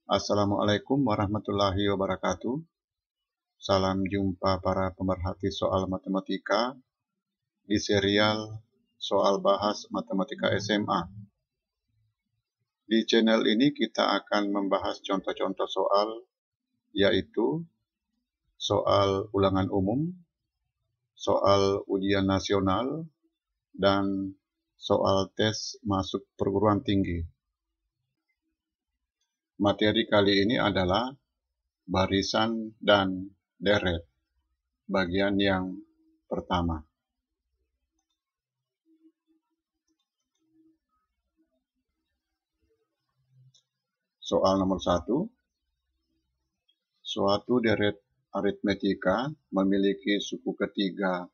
Assalamualaikum warahmatullahi wabarakatuh. Salam jumpa para pemerhati soal matematika di serial Soal Bahas Matematika SMA. Di channel ini kita akan membahas contoh-contoh soal, yaitu soal ulangan umum, soal ujian nasional, dan soal tes masuk perguruan tinggi. Materi kali ini adalah barisan dan deret, bagian yang pertama. Soal nomor 1. Suatu deret aritmetika memiliki suku ketiga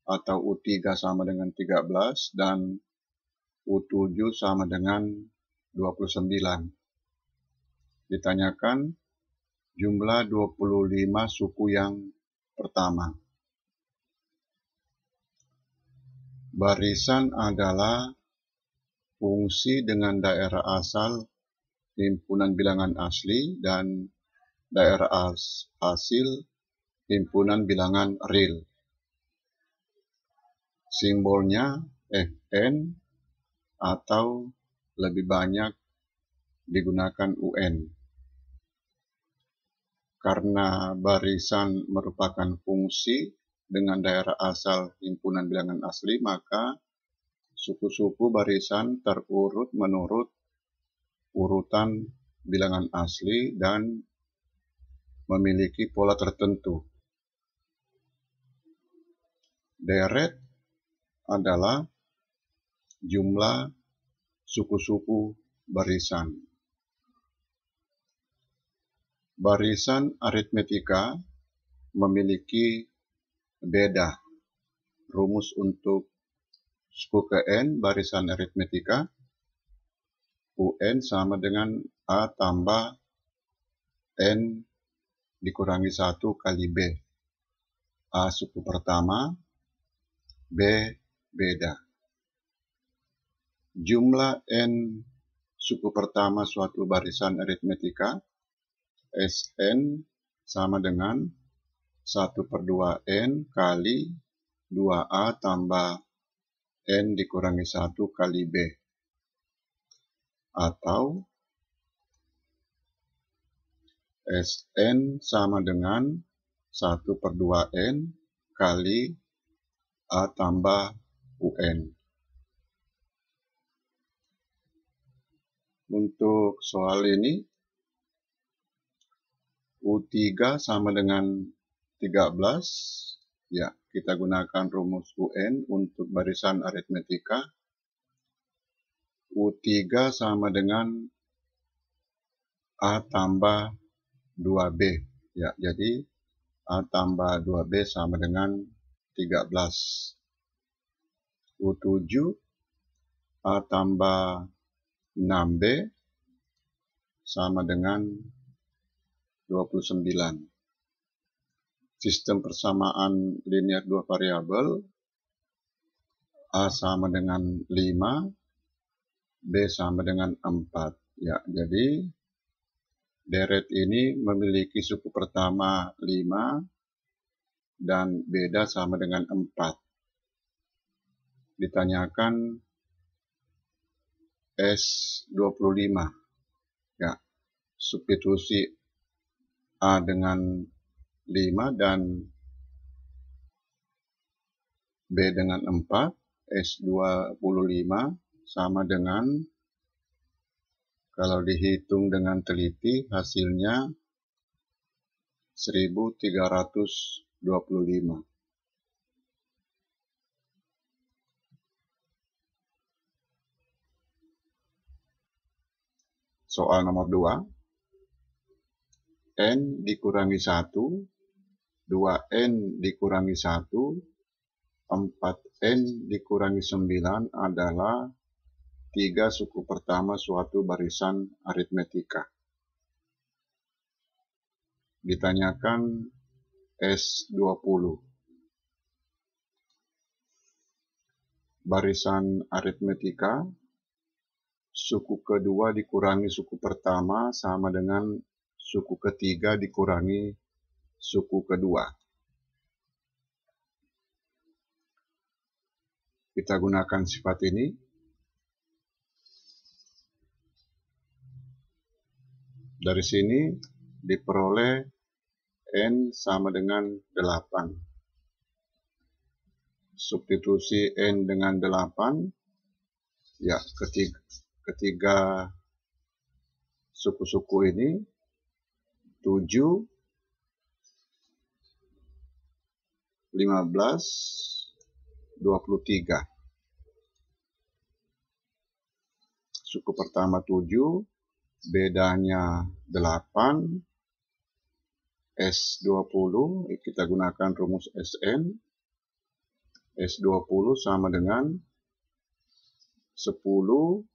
atau U3 sama dengan 13 dan U7 sama dengan 29. Ditanyakan jumlah 25 suku yang pertama. Barisan adalah fungsi dengan daerah asal himpunan bilangan asli dan daerah hasil himpunan bilangan real. Simbolnya Fn atau lebih banyak digunakan UN. Karena barisan merupakan fungsi dengan daerah asal himpunan bilangan asli, maka suku-suku barisan terurut menurut urutan bilangan asli dan memiliki pola tertentu. Deret adalah jumlah suku-suku barisan. Barisan aritmetika memiliki beda. Rumus untuk suku ke N barisan aritmetika, UN sama dengan A tambah N dikurangi 1 kali B. A suku pertama, B beda. Jumlah N suku pertama suatu barisan aritmetika, Sn sama dengan 1/2N kali 2A tambah N dikurangi 1 kali B. Atau Sn sama dengan 1/2N kali A tambah UN. Untuk soal ini, U3 sama dengan 13, ya kita gunakan rumus UN untuk barisan aritmetika. U3 sama dengan A tambah 2B, ya jadi A tambah 2B sama dengan 13. U7 A tambah 6B sama dengan 29. Sistem persamaan linear dua variabel, A sama dengan 5, B sama dengan 4. Ya, jadi deret ini memiliki suku pertama 5 dan beda sama dengan 4. Ditanyakan S25. Ya, substitusi A dengan 5 dan B dengan 4, S25 sama dengan, kalau dihitung dengan teliti, hasilnya 1325. Soal nomor 2. N dikurangi 1, 2N dikurangi 1, 4N dikurangi 9 adalah 3 suku pertama suatu barisan aritmetika. Ditanyakan S20. Barisan aritmetika, suku kedua dikurangi suku pertama sama dengan suku ketiga dikurangi suku kedua. Kita gunakan sifat ini. Dari sini diperoleh N sama dengan 8. Substitusi N dengan 8. Ya, ketiga suku-suku ini 7, 15, 23. Suku pertama 7, bedanya 8, S20, kita gunakan rumus Sn. S20 sama dengan 10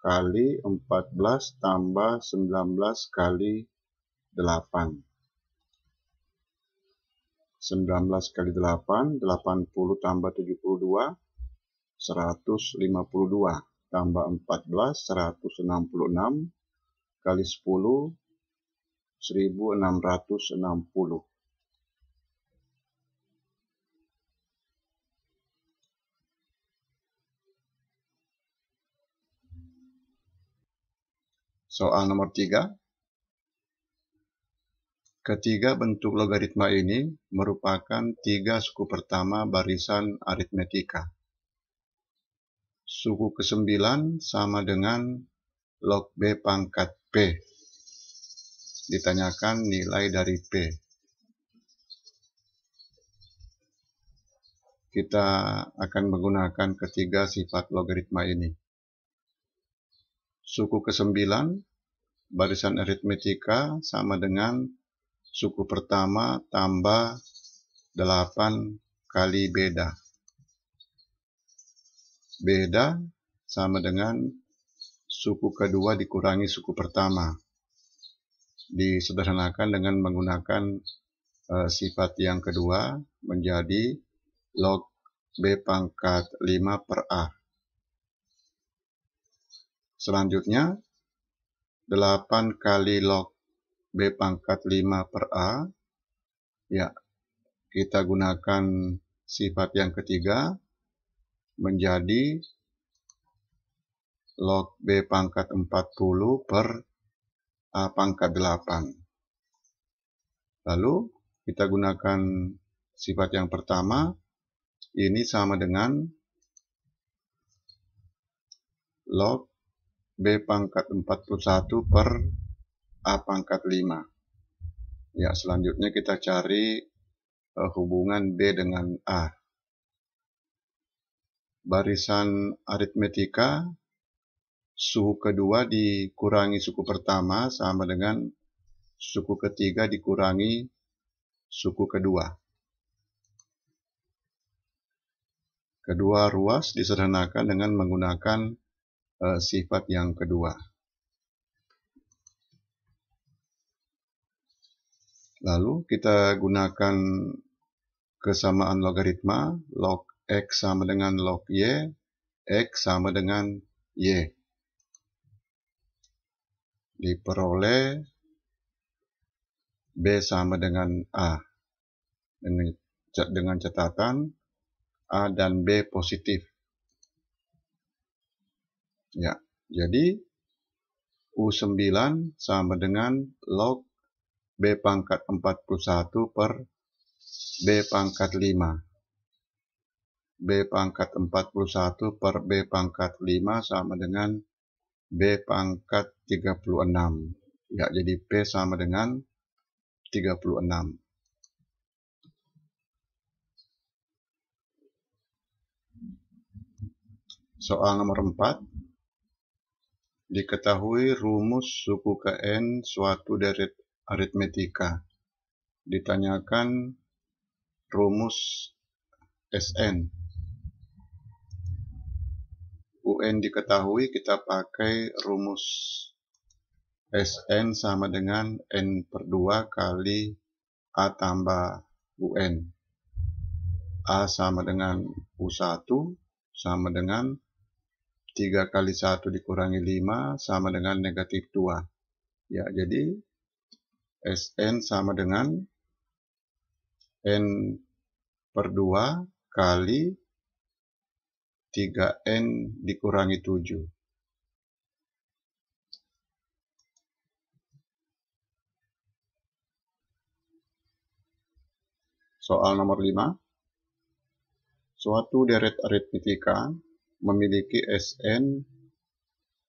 kali 14 tambah 19 kali 8. 19 kali 8, 80 tambah 72, 152. Tambah 14, 166. Kali 10, 1660. Soal nomor 3. Ketiga bentuk logaritma ini merupakan tiga suku pertama barisan aritmetika. Suku ke-9 sama dengan log B pangkat P. Ditanyakan nilai dari P. Kita akan menggunakan ketiga sifat logaritma ini. Suku ke-9 barisan aritmetika sama dengan suku pertama tambah 8 kali beda. Beda sama dengan suku kedua dikurangi suku pertama. Disederhanakan dengan menggunakan sifat yang kedua menjadi log B pangkat 5 per A. Selanjutnya 8 kali log B pangkat 5 per A, ya, kita gunakan sifat yang ketiga menjadi log B pangkat 40 per A pangkat 8. Lalu kita gunakan sifat yang pertama, ini sama dengan log B pangkat 41 per A pangkat 5. Ya, selanjutnya kita cari hubungan B dengan A. Barisan aritmetika, suku kedua dikurangi suku pertama sama dengan suku ketiga dikurangi suku kedua. Kedua ruas disederhanakan dengan menggunakan sifat yang kedua. Lalu kita gunakan kesamaan logaritma, log X sama dengan log Y, X sama dengan Y. Diperoleh B sama dengan A. Dengan catatan A dan B positif. Ya, jadi U9 sama dengan log B pangkat 41 per B pangkat 5. B pangkat 41 per B pangkat 5 sama dengan B pangkat 36. Ya, jadi P sama dengan 36. Soal nomor 4. Diketahui rumus suku ke N suatu dari aritmetika. Ditanyakan rumus Sn. UN diketahui, kita pakai rumus Sn sama dengan N per 2 kali A tambah UN. A sama dengan U1 sama dengan 3 3 kali 1 dikurangi 5 sama dengan negatif 2. Ya, jadi Sn sama dengan N per 2 kali 3N dikurangi 7. Soal nomor 5. Suatu deret aritmetika memiliki Sn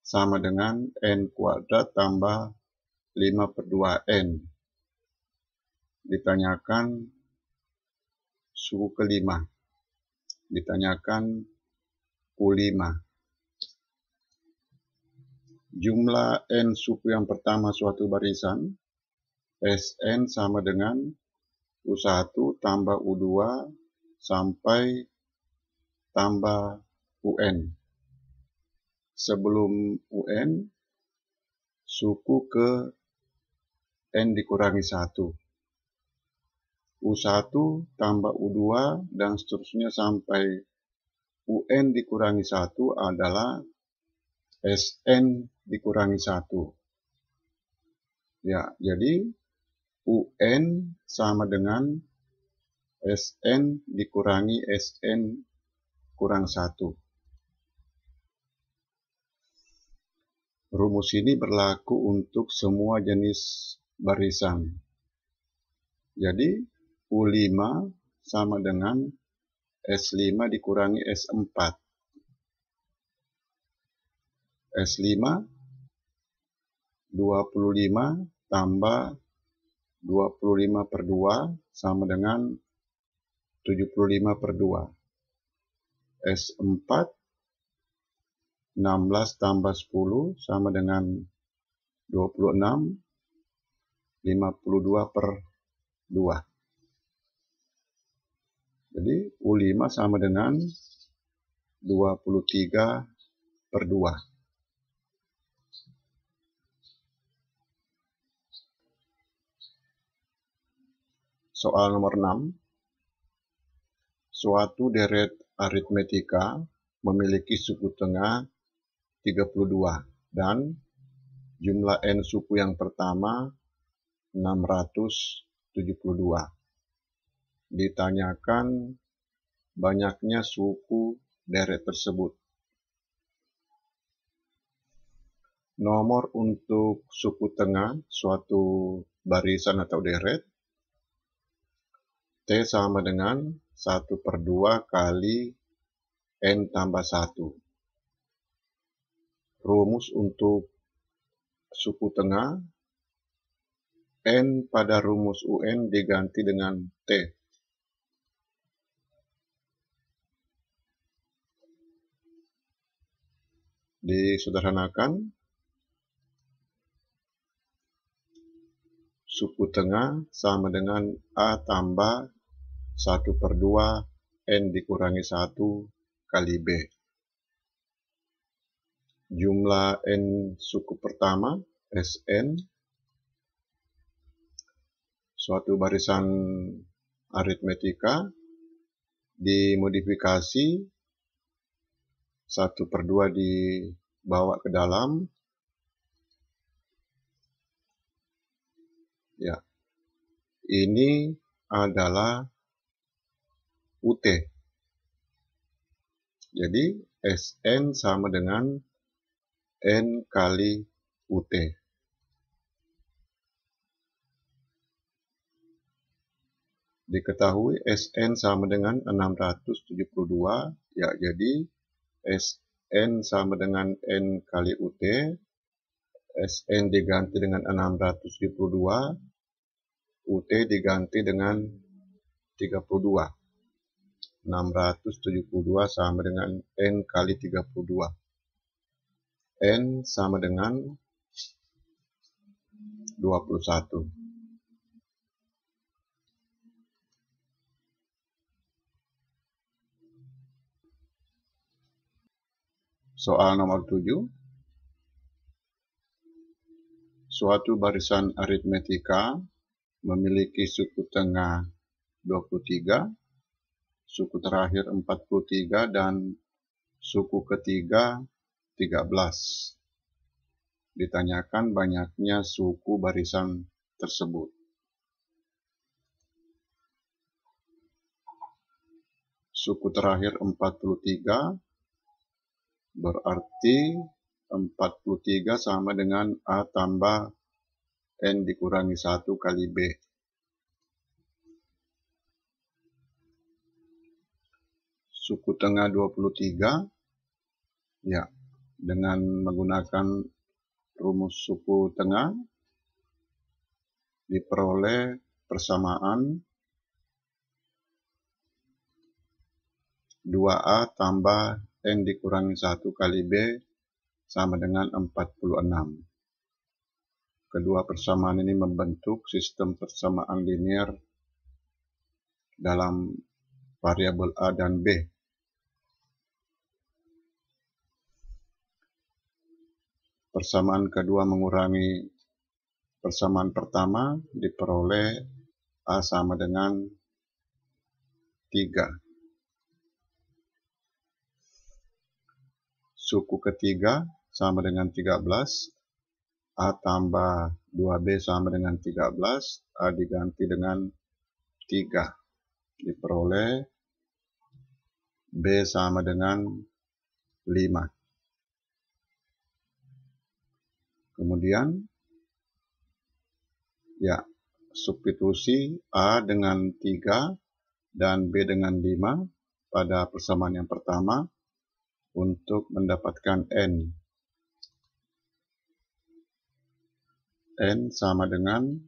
sama dengan N kuadrat tambah 5 per 2N. Ditanyakan suku kelima. Ditanyakan U5. Jumlah N suku yang pertama suatu barisan, Sn sama dengan U1 tambah U2 sampai tambah UN. Sebelum UN, suku ke N dikurangi 1. U1 tambah U2 dan seterusnya sampai UN dikurangi 1 adalah Sn dikurangi 1. Ya, jadi UN sama dengan Sn dikurangi Sn kurang 1. Rumus ini berlaku untuk semua jenis barisan. Jadi U5 sama dengan S5 dikurangi S4. S5 25 tambah 25 per 2 sama dengan 75 per 2. S4 16 tambah 10 sama dengan 26. 52 per 2. Jadi U5 sama dengan 23 per 2. Soal nomor 6. Suatu deret aritmetika memiliki suku tengah 32 dan jumlah N suku yang pertama 672. Ditanyakan banyaknya suku deret tersebut. Nomor untuk suku tengah suatu barisan atau deret T sama dengan 1 per 2 kali N tambah 1. Rumus untuk suku tengah, N pada rumus UN diganti dengan T. Disederhanakan, suku tengah sama dengan A tambah 1 per 2 N dikurangi 1 kali B. Jumlah N suku pertama, Sn, suatu barisan aritmetika, dimodifikasi 1 per 2 dibawa ke dalam. Ya, ini adalah UT. Jadi Sn sama dengan N kali UT. Diketahui Sn sama dengan 672, ya jadi Sn sama dengan N kali UT. Sn diganti dengan 672, UT diganti dengan 32. 672 sama dengan N kali 32. N sama dengan 21. Soal nomor 7. Suatu barisan aritmetika memiliki suku tengah 23, suku terakhir 43, dan suku ketiga 13. Ditanyakan banyaknya suku barisan tersebut. Suku terakhir 43, berarti 43 sama dengan A tambah N dikurangi 1 kali B. Suku tengah 23, ya, dengan menggunakan rumus suku tengah, diperoleh persamaan 2A tambah N dikurangi 1 kali B sama dengan 46. Kedua persamaan ini membentuk sistem persamaan linier dalam variabel A dan B. Persamaan kedua mengurangi persamaan pertama, diperoleh A sama dengan 3. Suku ketiga sama dengan 13, A tambah 2B sama dengan 13, A diganti dengan 3. Diperoleh B sama dengan 5. Kemudian, ya, substitusi A dengan 3 dan B dengan 5 pada persamaan yang pertama untuk mendapatkan N. N sama dengan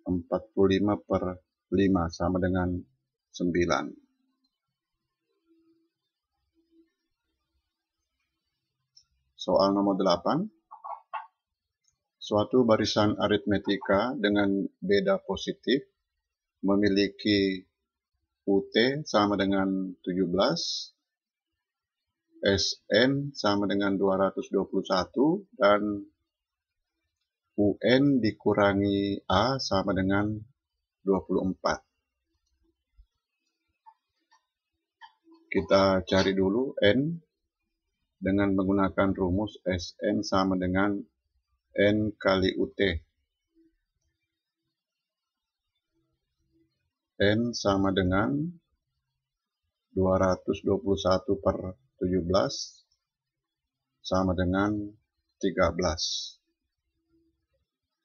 45 per 5 sama dengan 9. Soal nomor 8. Suatu barisan aritmetika dengan beda positif memiliki UT sama dengan 17, SN sama dengan 221, dan UN dikurangi A sama dengan 24. Kita cari dulu N dengan menggunakan rumus SN sama dengan N kali UT. N sama dengan 221 per 17 sama dengan 13.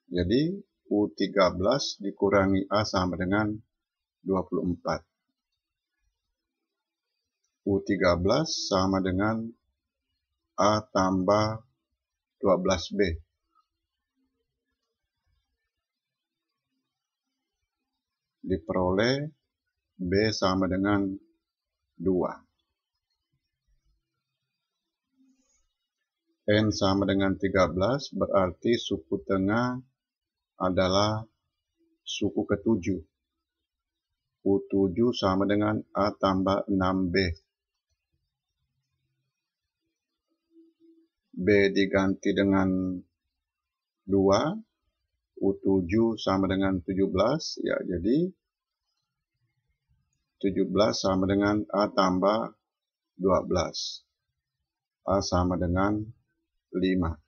Jadi U13 dikurangi A sama dengan 24. U13 sama dengan A tambah 12B. Diperoleh B sama dengan 2. N sama dengan 13, berarti suku tengah adalah suku ketujuh. U7 sama dengan A tambah 6B. B diganti dengan 2. U7 sama dengan 17, ya, jadi 17 sama dengan A tambah 12. A sama dengan 5.